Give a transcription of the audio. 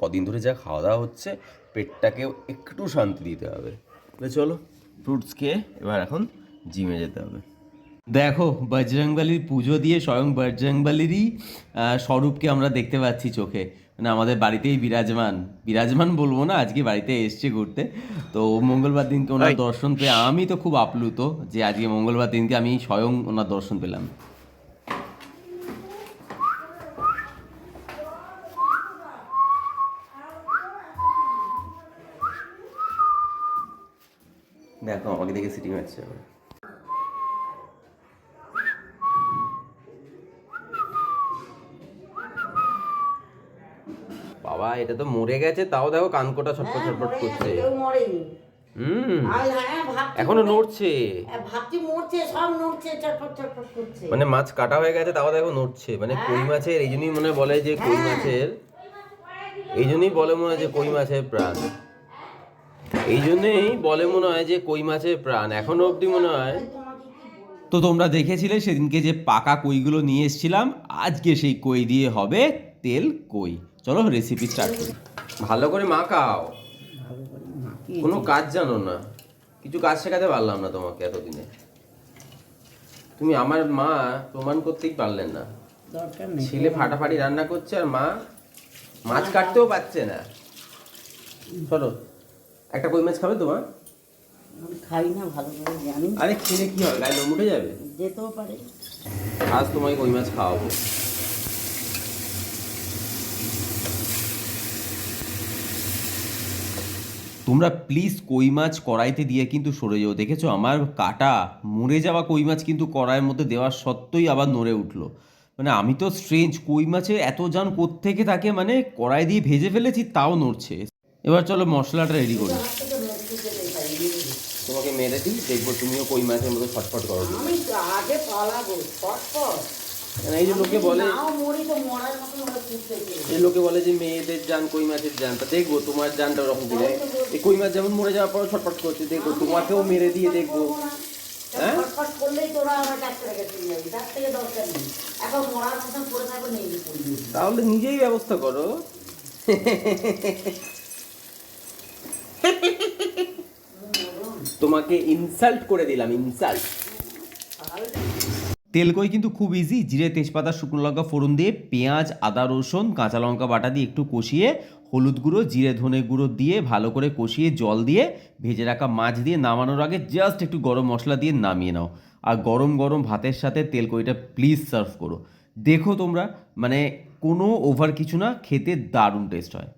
কদিন ধরে যা খাওয়া দাওয়া হচ্ছে পেটটাকেও একটু শান্তি দিতে হবে। চলো ফ্রুটস খেয়ে এবার এখন জিমে যেতে হবে। দেখো বজরংবলির পুজো দিয়ে স্বয়ং বজরংবলিরই স্বরূপকে আমরা দেখতে পাচ্ছি চোখে, মানে আমাদের বাড়িতেই বিরাজমান, বিরাজমান বলবো না, আজকে বাড়িতে এসছে ঘুরতে। তো মঙ্গলবার দিনকে ওনার দর্শন পেয়ে আমি তো খুব আপ্লুত যে আজকে মঙ্গলবার দিনকে আমি স্বয়ং ওনার দর্শন পেলাম। দেখো আমাকে দেখে সিটি মারছে। বাবা এটা তো মরে গেছে, তাও দেখো কানকোটা ছটপট ছটপট করছে। এখনো নড়ছে, মানে মাছ কাটা হয়ে গেছে তাও দেখো নড়ছে, মানে কই মাছের এই জন্যই মনে বলে যে কই মাছের, এই জন্যই বলে মনে হয় যে কই মাছের প্রাণ, এই জন্যই বলে মনে হয় যে কই মাছের প্রাণ এখনো অবধি মনে হয়। তো তোমরা দেখেছিলে সেদিনকে যে পাকা কইগুলো নিয়ে এসেছিলাম, আজকে সেই কই দিয়ে হবে তেল কই। চলো রেসিপি স্টার্ট করি। ভালো করে মাখাও, কোনো কাজ জানো না, কিছু কাজ শেখাতে পারলাম না তোমাকে এতদিনে, তুমি আমার মা প্রমাণ করতেই পারলেন না। ছেলে ফাটাফাটি রান্না করছে আর মা মাছ কাটতেও পারছে না। চলো একটা কই মাছ খাবে তোমার? খাই না, ভালো করে জানি। আরে খেলে কি হয়, গায়ে লোম উঠে যাবে? যেতেও পারে। আজ তোমাকে কই মাছ খাওয়াবো। তোমরা প্লিজ কই মাছ কড়াইতে দিয়ে কিন্তু সরে যাও। দেখেছো আমার কাটা মরে যাওয়া কই মাছ কিন্তু কড়াইয়ের মধ্যে দেওয়ার সত্ত্বেই আবার নড়ে উঠলো। মানে আমি তো স্ট্রেঞ্জ, কই মাছে এত জান কোত্থেকে থাকে, মানে কড়াই দিয়ে ভেজে ফেলেছি তাও নড়ছে। এবার চলো মশলাটা রেডি করি। তোমাকে মেরে দিই, দেখবো তুমিও কই মাছের মতো ছটফট করো। আমি আগে পালাবো ছটফট। এই যে লোকে বলে, এই লোকে বলে যে মেয়েদের জান কই মাছের জান, তা দেখবো তোমার জানটা ওরকম দিলে। এই কই মাছ যেমন মরে যাওয়ার পর ছটফট করছে, দেখবো তোমাকেও মেরে দিয়ে দেখবো। হ্যাঁ তাহলে নিজেই ব্যবস্থা করো। তোমাকে ইনসাল্ট করে দিলাম, ইনসাল্ট। তেল কই কিন্তু খুব ইজি। জিরে তেজপাতা শুকনো লঙ্কা ফোড়ন দিয়ে পেঁয়াজ আদা রসুন কাঁচা লঙ্কা বাটা দিয়ে একটু কষিয়ে হলুদ গুঁড়ো জিরে ধনে গুঁড়ো দিয়ে ভালো করে কষিয়ে জল দিয়ে ভেজে রাখা মাছ দিয়ে নামানোর আগে জাস্ট একটু গরম মশলা দিয়ে নামিয়ে নাও। আর গরম গরম ভাতের সাথে তেল কইটা প্লিজ সার্ভ করো। দেখো তোমরা, মানে কোনো ওভার কিছু না, খেতে দারুণ টেস্ট হয়।